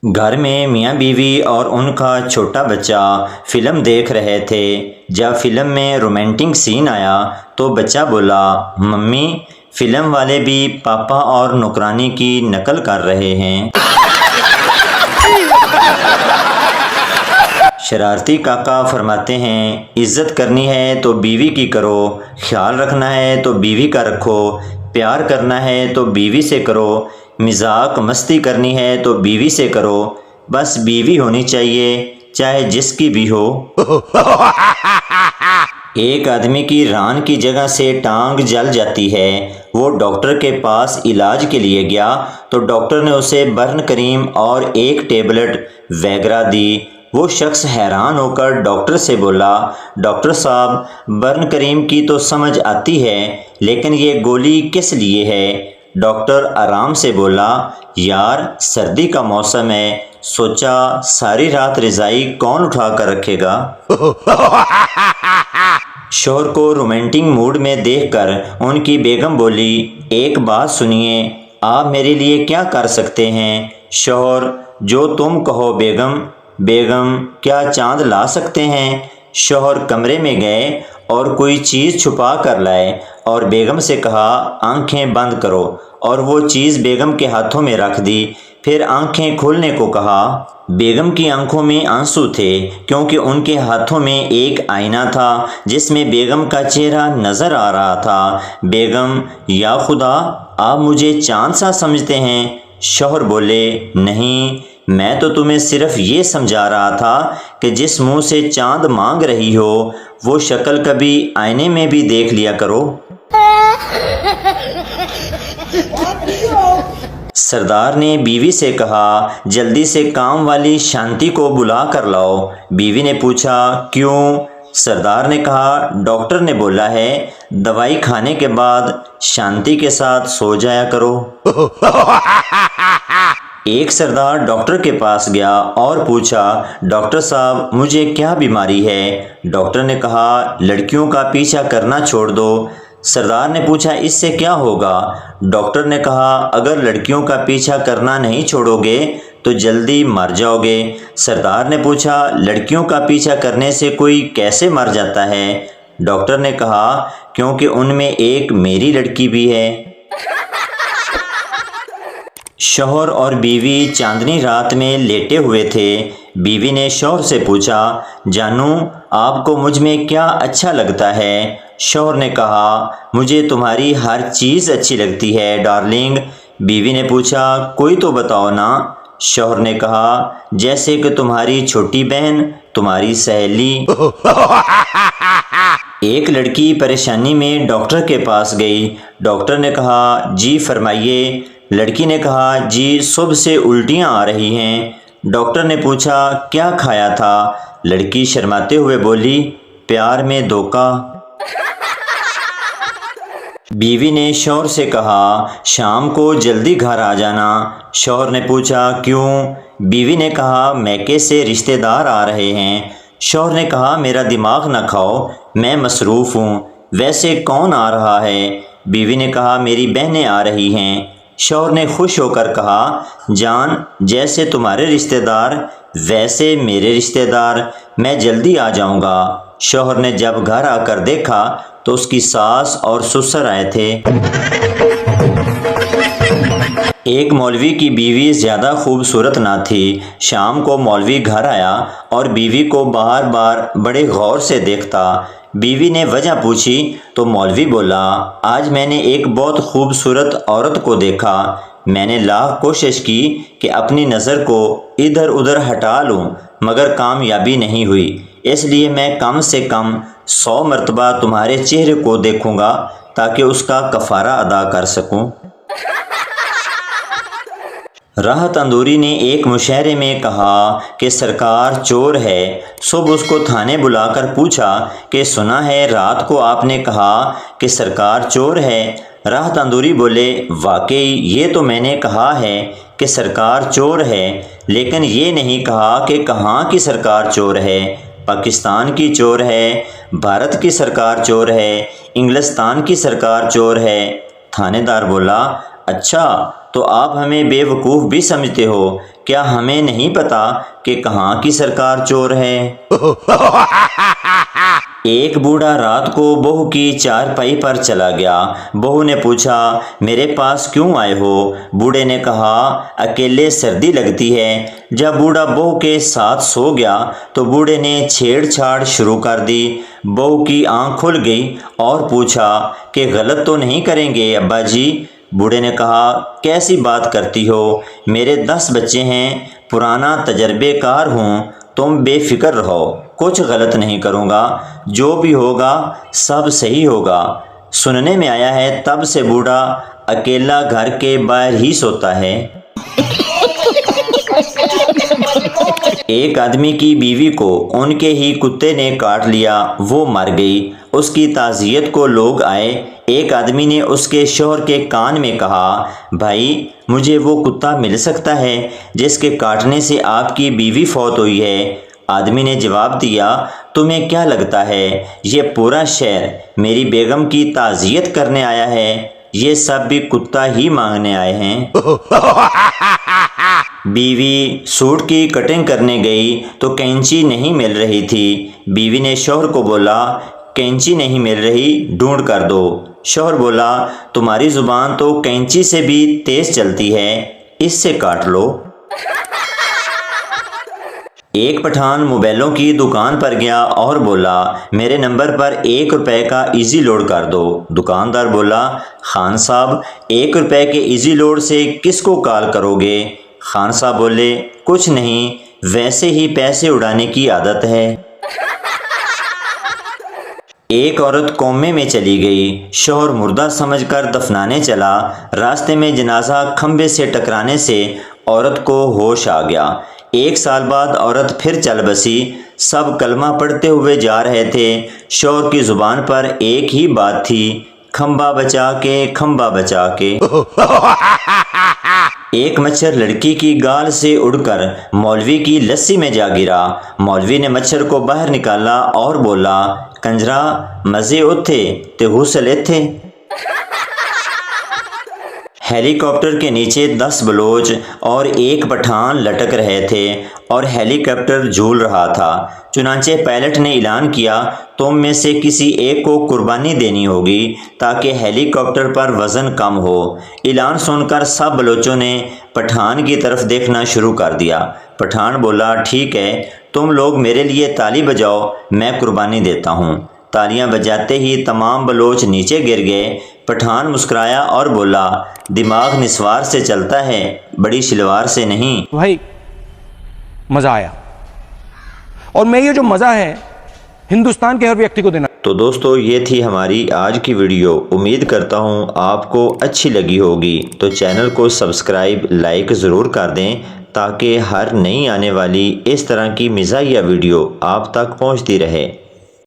گھر میں میاں بیوی اور ان کا چھوٹا بچہ فلم دیکھ رہے تھے۔ جب فلم میں رومانٹک سین آیا تو بچہ بولا، ممی فلم والے بھی پاپا اور نوکرانی کی نقل کر رہے ہیں۔ شرارتی کاکا فرماتے ہیں، عزت کرنی ہے تو بیوی کی کرو، خیال رکھنا ہے تو بیوی کا رکھو، پیار کرنا ہے تو بیوی سے کرو، مذاق مستی کرنی ہے تو بیوی سے کرو، بس بیوی ہونی چاہیے چاہے جس کی بھی ہو۔ ایک آدمی کی ران کی جگہ سے ٹانگ جل جاتی ہے۔ وہ ڈاکٹر کے پاس علاج کے لیے گیا تو ڈاکٹر نے اسے برن کریم اور ایک ٹیبلٹ ویگرا دی۔ وہ شخص حیران ہو کر ڈاکٹر سے بولا، ڈاکٹر صاحب برن کریم کی تو سمجھ آتی ہے لیکن یہ گولی کس لیے ہے؟ ڈاکٹر آرام سے بولا، یار سردی کا موسم ہے، سوچا ساری رات رضائی کون اٹھا کر رکھے گا۔ شوہر کو رومانٹک موڈ میں دیکھ کر ان کی بیگم بولی، ایک بات سنیے، آپ میرے لیے کیا کر سکتے ہیں؟ شوہر، جو تم کہو بیگم۔ بیگم، کیا چاند لا سکتے ہیں؟ شوہر کمرے میں گئے اور کوئی چیز چھپا کر لائے اور بیگم سے کہا، آنکھیں بند کرو، اور وہ چیز بیگم کے ہاتھوں میں رکھ دی، پھر آنکھیں کھولنے کو کہا۔ بیگم کی آنکھوں میں آنسو تھے کیونکہ ان کے ہاتھوں میں ایک آئینہ تھا جس میں بیگم کا چہرہ نظر آ رہا تھا۔ بیگم، یا خدا، آپ مجھے چاند سا سمجھتے ہیں؟ شوہر بولے، نہیں، میں تو تمہیں صرف یہ سمجھا رہا تھا کہ جس منہ سے چاند مانگ رہی ہو وہ شکل کبھی آئینے میں بھی دیکھ لیا کرو۔ سردار نے بیوی سے کہا، جلدی سے کام والی شانتی کو بلا کر لاؤ۔ بیوی نے پوچھا، کیوں؟ سردار نے کہا، ڈاکٹر نے بولا ہے دوائی کھانے کے بعد شانتی کے ساتھ سو جایا کرو۔ ایک سردار ڈاکٹر کے پاس گیا اور پوچھا، ڈاکٹر صاحب مجھے کیا بیماری ہے؟ ڈاکٹر نے کہا، لڑکیوں کا پیچھا کرنا چھوڑ دو۔ سردار نے پوچھا، اس سے کیا ہوگا؟ ڈاکٹر نے کہا، اگر لڑکیوں کا پیچھا کرنا نہیں چھوڑو گے تو جلدی مر جاؤ گے۔ سردار نے پوچھا، لڑکیوں کا پیچھا کرنے سے کوئی کیسے مر جاتا ہے؟ ڈاکٹر نے کہا، کیونکہ ان میں ایک میری لڑکی بھی ہے۔ شوہر اور بیوی چاندنی رات میں لیٹے ہوئے تھے۔ بیوی نے شوہر سے پوچھا، جانو آپ کو مجھ میں کیا اچھا لگتا ہے؟ شوہر نے کہا، مجھے تمہاری ہر چیز اچھی لگتی ہے ڈارلنگ۔ بیوی نے پوچھا، کوئی تو بتاؤ نا۔ شوہر نے کہا، جیسے کہ تمہاری چھوٹی بہن، تمہاری سہیلی۔ ایک لڑکی پریشانی میں ڈاکٹر کے پاس گئی۔ ڈاکٹر نے کہا، جی فرمائیے۔ لڑکی نے کہا، جی صبح سے الٹیاں آ رہی ہیں۔ ڈاکٹر نے پوچھا، کیا کھایا تھا؟ لڑکی شرماتے ہوئے بولی، پیار میں دھوکہ۔ بیوی نے شوہر سے کہا، شام کو جلدی گھر آ جانا۔ شوہر نے پوچھا، کیوں؟ بیوی نے کہا، میکے سے رشتہ دار آ رہے ہیں۔ شوہر نے کہا، میرا دماغ نہ کھاؤ، میں مصروف ہوں۔ ویسے کون آ رہا ہے؟ بیوی نے کہا، میری بہنیں آ رہی ہیں۔ شوہر نے خوش ہو کر کہا، جان جیسے تمہارے رشتہ دار ویسے میرے رشتہ دار، میں جلدی آ جاؤں گا۔ شوہر نے جب گھر آ کر دیکھا تو اس کی ساس اور سسر آئے تھے۔ ایک مولوی کی بیوی زیادہ خوبصورت نہ تھی۔ شام کو مولوی گھر آیا اور بیوی کو بار بار بڑے غور سے دیکھتا۔ بیوی نے وجہ پوچھی تو مولوی بولا، آج میں نے ایک بہت خوبصورت عورت کو دیکھا۔ میں نے لاکھ کوشش کی کہ اپنی نظر کو ادھر ادھر ہٹا لوں مگر کامیابی نہیں ہوئی، اس لیے میں کم سے کم 100 مرتبہ تمہارے چہرے کو دیکھوں گا تاکہ اس کا کفارہ ادا کر سکوں۔ راحت اندوری نے ایک مشاعرے میں کہا کہ سرکار چور ہے۔ صبح اس کو تھانے بلا کر پوچھا کہ سنا ہے رات کو آپ نے کہا کہ سرکار چور ہے؟ راحت اندوری بولے، واقعی یہ تو میں نے کہا ہے کہ سرکار چور ہے، لیکن یہ نہیں کہا کہ کہاں کی سرکار چور ہے۔ پاکستان کی چور ہے، بھارت کی سرکار چور ہے، انگلستان کی سرکار چور ہے۔ تھانے دار بولا، اچھا تو آپ ہمیں بے وقوف بھی سمجھتے ہو؟ کیا ہمیں نہیں پتا کہ کہاں کی سرکار چور ہے؟ ایک بوڑھا رات کو بہو کی چارپائی پر چلا گیا۔ بہو نے پوچھا، میرے پاس کیوں آئے ہو؟ بوڑھے نے کہا، اکیلے سردی لگتی ہے۔ جب بوڑھا بہو کے ساتھ سو گیا تو بوڑھے نے چھیڑ چھاڑ شروع کر دی۔ بہو کی آنکھ کھل گئی اور پوچھا کہ غلط تو نہیں کریں گے ابا جی؟ بوڑھے نے کہا، کیسی بات کرتی ہو؟ میرے 10 بچے ہیں، پرانا تجربے کار ہوں، تم بے فکر رہو، کچھ غلط نہیں کروں گا، جو بھی ہوگا سب صحیح ہوگا۔ سننے میں آیا ہے تب سے بوڑھا اکیلا گھر کے باہر ہی سوتا ہے۔ ایک آدمی کی بیوی کو ان کے ہی کتے نے کاٹ لیا، وہ مر گئی۔ اس کی تعزیت کو لوگ آئے۔ ایک آدمی نے اس کے شوہر کے کان میں کہا، بھائی مجھے وہ کتا مل سکتا ہے جس کے کاٹنے سے آپ کی بیوی فوت ہوئی ہے؟ آدمی نے جواب دیا، تمہیں کیا لگتا ہے یہ پورا شہر میری بیگم کی تعزیت کرنے آیا ہے؟ یہ سب بھی کتا ہی مانگنے آئے ہیں۔ بیوی سوٹ کی کٹنگ کرنے گئی تو کینچی نہیں مل رہی تھی۔ بیوی نے شوہر کو بولا، کینچی نہیں مل رہی، ڈھونڈ کر دو۔ شوہر بولا، تمہاری زبان تو کینچی سے بھی تیز چلتی ہے، اس سے کاٹ لو۔ ایک پٹھان موبائلوں کی دکان پر گیا اور بولا، میرے نمبر پر 1 روپے کا ایزی لوڈ کر دو۔ دکاندار بولا، خان صاحب 1 روپے کے ایزی لوڈ سے کس کو کال کرو گے؟ خان صاحب بولے، کچھ نہیں، ویسے ہی پیسے اڑانے کی عادت ہے۔ ایک عورت کومے میں چلی گئی، شوہر مردہ سمجھ کر دفنانے چلا، راستے میں جنازہ کھمبے سے ٹکرانے سے عورت کو ہوش آ گیا۔ 1 سال بعد عورت پھر چل بسی، سب کلمہ پڑھتے ہوئے جا رہے تھے، شوہر کی زبان پر ایک ہی بات تھی، کھمبا بچا کے، کھمبا بچا کے۔ ایک مچھر لڑکی کی گال سے اڑ کر مولوی کی لسی میں جا گرا۔ مولوی نے مچھر کو باہر نکالا اور بولا، کنجرا مزے اوتھے تے غسل ایتھے۔ ہیلی کاپٹر کے نیچے 10 بلوچ اور ایک پٹھان لٹک رہے تھے اور ہیلی کاپٹر جھول رہا تھا۔ چنانچہ پائلٹ نے اعلان کیا، تم میں سے کسی ایک کو قربانی دینی ہوگی تاکہ ہیلی کاپٹر پر وزن کم ہو۔ اعلان سن کر سب بلوچوں نے پٹھان کی طرف دیکھنا شروع کر دیا۔ پٹھان بولا، ٹھیک ہے، تم لوگ میرے لیے تالی بجاؤ، میں قربانی دیتا ہوں۔ تالیاں بجاتے ہی تمام بلوچ نیچے گر گئے۔ پٹھان مسکرایا اور بولا، دماغ نسوار سے چلتا ہے، بڑی شلوار سے نہیں۔ بھائی مزہ آیا، اور میں یہ جو مزہ ہے ہندوستان کے ہر ویکتی کو دینا۔ تو دوستو یہ تھی ہماری آج کی ویڈیو، امید کرتا ہوں آپ کو اچھی لگی ہوگی۔ تو چینل کو سبسکرائب، لائک ضرور کر دیں تاکہ ہر نئی آنے والی اس طرح کی مزاحیہ ویڈیو آپ تک پہنچتی رہے۔